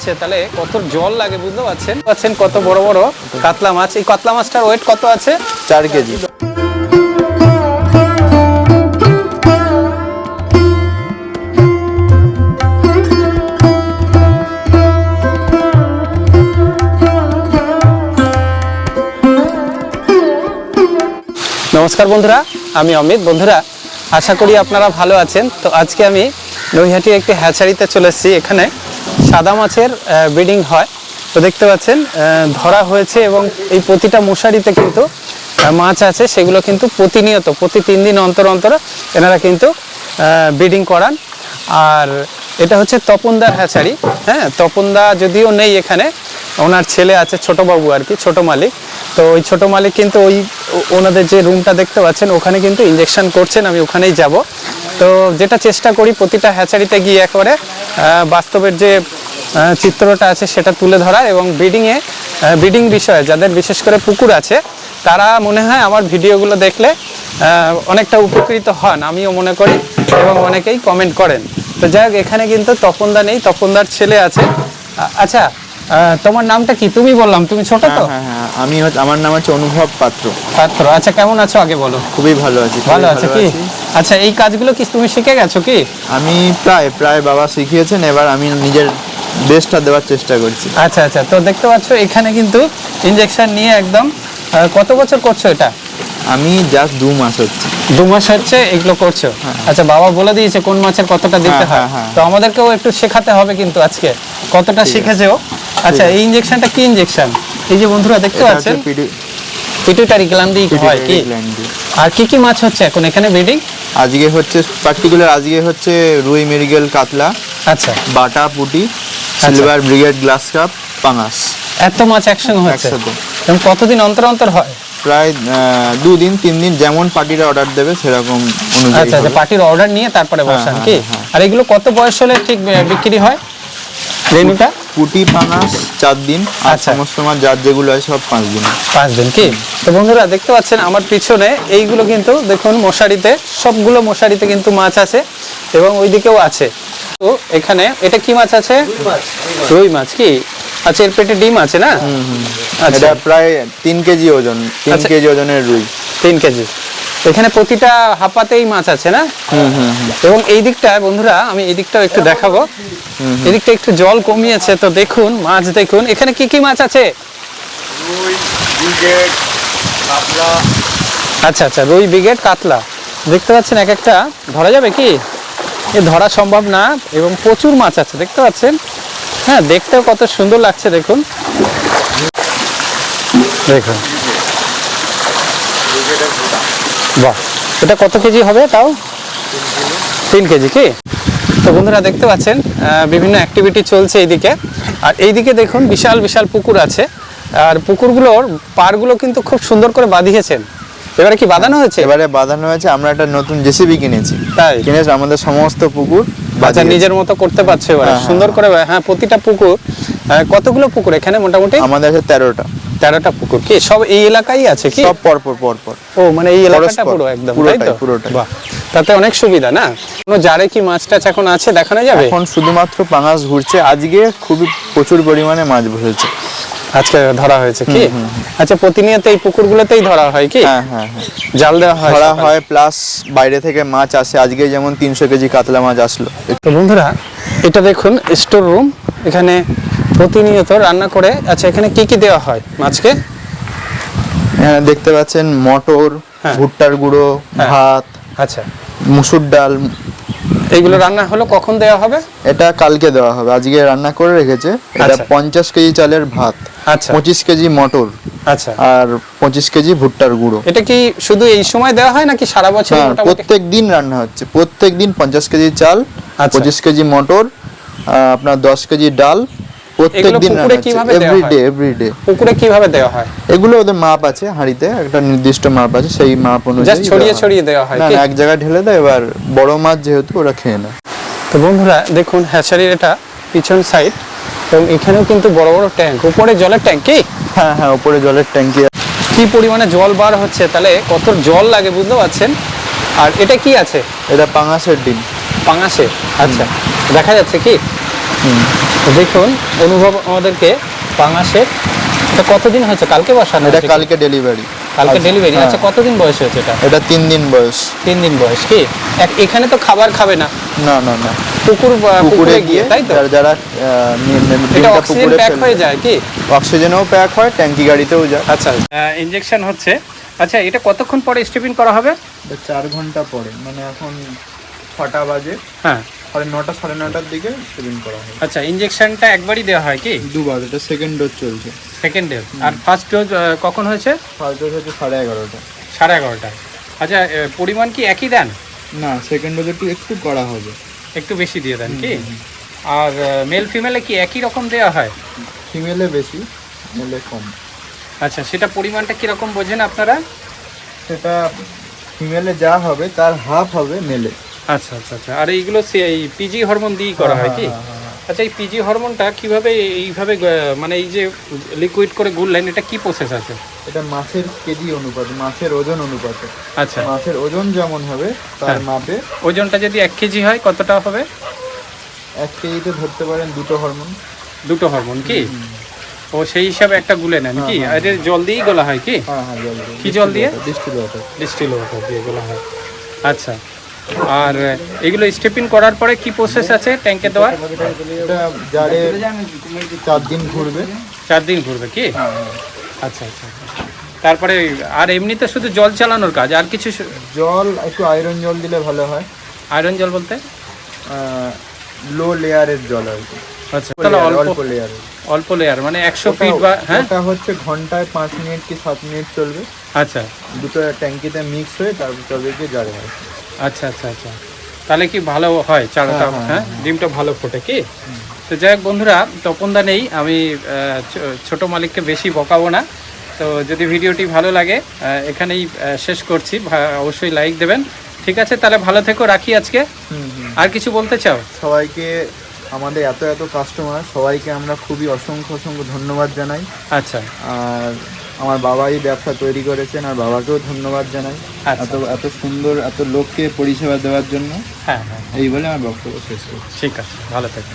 হচ্ছে তাহলে কত জল লাগে বুঝতে পারছেন কত বড় বড় কাতলা মাছ। এই কাতলা মাছটার ওয়েট কত আছে? 4 কেজি। নমস্কার বন্ধুরা, আমি অমিত। বন্ধুরা, আশা করি আপনারা ভালো আছেন। তো আজকে আমি নৈহাটির একটি হ্যাচারিতে চলে এসেছি। এখানে সাদা মাছের ব্রিডিং হয়। তো দেখতে পাচ্ছেন ধরা হয়েছে এবং এই প্রতিটা মশারিতে কিন্তু মাছ আছে। সেগুলো কিন্তু প্রতিনিয়ত প্রতি 3 দিন অন্তর অন্তর এনারা কিন্তু ব্রিডিং করান। আর এটা হচ্ছে তপনদার হ্যাচারি। হ্যাঁ, তপনদা যদিও নেই এখানে, ওনার ছেলে আছে, ছোটবাবু আর কি, ছোট মালিক। তো ওই ছোট মালিক কিন্তু ওনাদের যে রুমটা দেখতে পাচ্ছেন ওখানে কিন্তু ইঞ্জেকশন করছেন। আমি ওখানেই যাব। তো যেটা চেষ্টা করি প্রতিটা হ্যাচারিতে গিয়ে একবারে বাস্তবের যে চিত্রটা আছে সেটা তুলে ধরা এবং ব্রিডিং বিষয়ে যাদের বিশেষ করে পুকুর আছে তারা মনে হয় আমার ভিডিওগুলো দেখলে অনেকটা উপকৃত হন, আমিও মনে করি, এবং অনেকেই কমেন্ট করেন। তো যাই হোক, এখানে কিন্তু তপনদা নেই, তপনদার ছেলে আছে। আচ্ছা, তোমার নামটা কি? তুমি বললাম তুমি ছোট তো। হ্যাঁ, আমার নাম হচ্ছে অনুভব পাত্র। আচ্ছা, কেমন আছো আগে বলো? খুবই ভালো আছি। ভালো আছে কি? আচ্ছা, এই কাজগুলো কি তুমি শিখে গেছো কি? আমি প্রায় বাবা শিখিয়েছেন, এবার আমি নিজের বেস্টটা দেওয়ার চেষ্টা করছি। আচ্ছা, তো দেখতে পাচ্ছ এখানে কিন্তু ইনজেকশন নিয়ে একদম। কত বছর করছো এটা? আমি জাস্ট 2 মাস হচ্ছে। 2 মাস হচ্ছে এগুলো করছো? আচ্ছা, বাবা বলে দিয়েছে কোন মাছের কতটা দিতে হয়। তো আমাদেরকেও একটু শেখাতে হবে কিন্তু আজকে কতটা শিখেছে ও। আচ্ছা, এই ইনজেকশনটা কি ইনজেকশন? এই যে বন্ধুরা দেখতে পাচ্ছেন পিটুইটারি গ্ল্যান্ড দিয়ে হয় কি? আর কি মাছ হচ্ছে এখন এখানে ব্রিডিং? আজকে হচ্ছে রুই, মৃগেল, কাতলা, আচ্ছা, বাটা, পুঁটি, সিলভার ব্রিগেড, গ্লাস কাপ, পাঙাশ। এত মাছ একসঙ্গে হচ্ছে? এবং কতদিন অন্তর অন্তর হয়? প্রায় 2 দিন 3 দিন, যেমন পার্টিরা অর্ডার দেবে সেরকম অনুযায়ী। আচ্ছা, পার্টির অর্ডার নিয়ে তারপরে বসান কি? আর এগুলো কত বয়স হলে ঠিক বিক্রি হয়? রেনুটা পুঁটি, পাঙাশ 4 দিন, আর সমস্ত মাছ যার যেগুলো আছে সব 5 দিন। 5 দিন কি? তো বন্ধুরা দেখতে পাচ্ছেন আমার পিছনে এইগুলো কিন্তু দেখুন মশারিতে, সবগুলো মশারিতে কিন্তু মাছ আছে এবং ওইদিকেও আছে। তো এখানে এটা কি মাছ আছে? রুই মাছ কি? আচ্ছা, এর পেটে ডিম আছে না? আচ্ছা, এটা প্রায় 3 কেজি ওজন, 3 কেজি ওজনের রুই। 3 কেজি। এখানে প্রতিটা হাঁপাতেই মাছ আছে না? এবং এই দিকটা বন্ধুরা আমি এই দিকটাও একটু দেখাবো। এদিকটা একটু জল কমিয়েছে, তো দেখুন মাছ দেখুন। এখানে কি মাছ আছে? রুই, ব্রিগেড, কাতলা। আচ্ছা, রুই, ব্রিগেড, কাতলা দেখতে পাচ্ছেন। এক একটা ধরা যাবে কি? এ ধরা সম্ভব না এবং প্রচুর মাছ আছে দেখতে পাচ্ছেন। হ্যাঁ, দেখতেও কত সুন্দর লাগছে দেখুন। বাহ, এটা কত কেজি হবে তাও? 3 কেজি কি? তো বন্ধুরা দেখতে পাচ্ছেন বিভিন্ন অ্যাক্টিভিটি চলছে এইদিকে। আর এইদিকে দেখুন বিশাল বিশাল পুকুর আছে। আর পুকুরগুলোর পাড়গুলো কিন্তু খুব সুন্দর করে বাঁধিয়েছেন। এবারে কি বাঁধানো হয়েছে? এবারে বাঁধানো হয়েছে। আমরা একটা নতুন জেসিবি কিনেছি। তাই কিনেছি, আমাদের সমস্ত পুকুর আচ্ছা নিজের মতো করতে পারছে এবারে সুন্দর করে। হ্যাঁ, প্রতিটা পুকুর। কতগুলো পুকুর এখানে মোটামুটি? আমাদের আছে 13টা পুকুর কি? সব এই এলাকায় আছে কি? সব পরপর। ও মানে এই এলাকাটা পুরো একদম পুরোটাই। বাহ, তাতে অনেক সুবিধা না? কোনো জারে কি মাছ টাছ এখন আছে দেখানো যাবে? এখন শুধুমাত্র পাঙাশ ঘুরছে। আজকে খুবই প্রচুর পরিমাণে মাছ বসেছে, আজকে ধরা হয়েছে কি? আচ্ছা, প্রতিনিয়ত এই পুকুরগুলোতেই ধরা হয় কি? হ্যাঁ, জাল দেওয়া হয়, ধরা হয়, প্লাস বাইরে থেকে মাছ আসে। আজকে যেমন 300 কেজি কাতলা মাছ আসলো। তো বন্ধুরা এটা দেখুন স্টোর রুম, এখানে প্রতিনিয়ত রান্না করে। আচ্ছা, এখানে কি দেওয়া হয় মাছকে? এখানে দেখতে পাচ্ছেন মটর, ভুট্টার গুঁড়ো, ভাত, আচ্ছা, মুসুর ডাল। এইগুলো রান্না হলো কখন দেওয়া হবে? এটা কালকে দেওয়া হবে, আজকে রান্না করে রেখেছে। এটা 50 কেজি চালের ভাত, আচ্ছা, 25 কেজি মটর, আচ্ছা, আর 25 কেজি ভুট্টার গুঁড়ো। এটা কি শুধু এই সময় দেওয়া হয় নাকি সারা বছর? প্রত্যেক দিন রান্না হচ্ছে। প্রত্যেক দিন 50 কেজি চাল, 25 কেজি মটর, আপনার 10 কেজি ডাল। প্রত্যেক দিন রান্না হচ্ছে, এভরিডে। পুকুরে কিভাবে দেওয়া হয়? এগুলো ওদের মাপ আছে, হাঁড়িতে একটা নির্দিষ্ট মাপ আছে, সেই মাপ অনুযায়ী ছড়িয়ে দেওয়া হয়। না, এক জায়গায় ঢেলে দেয়। এবার বড় মাছ যেহেতু ওরা খেয়ে নেয়। তো বন্ধুরা দেখুন হ্যাচারির এটা পিছন সাইড এবং এখানেও কিন্তু বড় বড় ট্যাঙ্ক, উপরে জলের ট্যাঙ্ক কি? হ্যাঁ, উপরে জলের ট্যাঙ্কি। কি পরিমাণে জল বার হচ্ছে, তাহলে কত জল লাগে বুঝতে পারছেন। আর এটা কি আছে? এটা পাঙাশের ডিম। পাঙাশের? আচ্ছা, দেখা যাচ্ছে কি? তো দেখুন অনুভব আমাদেরকে পাঙাশের, এটা কতদিন হয়েছে? কালকে বসানো? এটা কালকে ডেলিভারি। কালকে ডেলিভারি। আচ্ছা, কতদিন বয়স হয়েছে এটা? এটা 3 দিন বয়স। 3 দিন বয়স। কি এখানে তো খাবার খাবে না? না না না, পুকুরে গিয়ে, তাই তো? যারা এটা অক্সিজেন প্যাক হয়ে যায় কি? অক্সিজেনও প্যাক হয়, ট্যাঙ্কি গাড়িতেও যায়। আচ্ছা, ইনজেকশন হচ্ছে। আচ্ছা, এটা কতক্ষণ পরে স্টেপিং করা হবে? 4 ঘন্টা পরে, মানে এখন 6টা বাজে। হ্যাঁ, 9:30 সাড়ে 9টার দিকে স্টেপিং করা হয়। আচ্ছা, ইনজেকশনটা একবারই দেওয়া হয় কি? দুবার। এটা সেকেন্ড ডোজ চলছে। Second dose. আর ফার্স্ট ডোজ কখন হয়েছে? ফার্স্ট ডোজ হচ্ছে 11:30টা। 11:30টায়। আচ্ছা, পরিমাণ কি একই দেন? না, সেকেন্ড ডোজ একটু করা হবে, একটু বেশি দিয়ে দেন কি? আর মেল ফিমেলে কি একই রকম দেওয়া হয়? ফিমেলে বেশি, মেলে কম। আচ্ছা, সেটা পরিমাণটা কিরকম বোঝেন আপনারা? সেটা ফিমেলে যা হবে তার হাফ হবে মেলে। আচ্ছা আচ্ছা আচ্ছা। আর এইগুলো এই পিজি হরমোন দিয়েই করা হয় কি? আচ্ছা, এই পিজি হরমোনটা কিভাবে এইভাবে মানে এই যে লিকুইড করে গুললেন, এটা কি প্রসেস আছে? এটা মাছের কেজি অনুপাতে, মাছের ওজন অনুপাতে। আচ্ছা, মাছের ওজন যেমন হবে তার মাপে। ওজনটা যদি 1 কেজি হয় কতটা হবে? 1 কেজিতে ধরতে পারেন 2টো হরমোন। 2টো হরমোন কি? ও সেই হিসাবে একটা গুলে নেন কি? আর এর জল দিয়েই গোলা হয় কি? হ্যাঁ হ্যাঁ, জল দিয়ে। কি জল দিয়ে? Distil water. ডিস্টিল ওয়াটার দিয়ে গোলা হয়। আচ্ছা, আর এগুলো স্টেপিং করার পরে কি প্রসেস আছে ট্যাঙ্কে দেওয়ার? এটা জারে 4 দিন ঘুরবে। 4 দিন ঘুরবে কি? আচ্ছা আচ্ছা। তারপরে আর এমনিতে শুধু জল চালানোর কাজ, আর কিছু? জল একটু আয়রন জল দিলে ভালো হয়। আয়রন জল বলতে? লো লেয়ারের জল আর কি। আচ্ছা, তাহলে অল্প লেয়ারের। অল্প লেয়ার মানে 100 ফিট বা? হ্যাঁ, এটা হচ্ছে ঘন্টায় 5 মিনিট কি 7 মিনিট চলবে। আচ্ছা, দুটো ট্যাঙ্কিতে মিক্স হয়ে তারপর তবে গিয়ে জারে হয়। আচ্ছা আচ্ছা আচ্ছা। তাহলে কি ভালো হয় চারাটা? হ্যাঁ, ডিমটা ভালো ফোটে কি? তো যাই হোক বন্ধুরা, তপনদা নেই, আমি ছোট মালিককে বেশি বকাবো না। তো যদি ভিডিওটি ভালো লাগে এখানেই শেষ করছি। অবশ্যই লাইক দেবেন। ঠিক আছে, তাহলে ভালো থেকো, রাখি আজকে। আর কিছু বলতে চাও? সবাইকে, আমাদের এত এত কাস্টমার, সবাইকে আমরা খুবই অসংখ্য ধন্যবাদ জানাই। আচ্ছা, আর আমার বাবাই ব্যবসা তৈরি করেছেন, আর বাবাকেও ধন্যবাদ জানাই এত সুন্দর এত লোককে পরিষেবা দেওয়ার জন্য। হ্যাঁ হ্যাঁ, এই বলে আমার বক্তব্য শেষ করছি। ঠিক আছে, ভালো থেকো।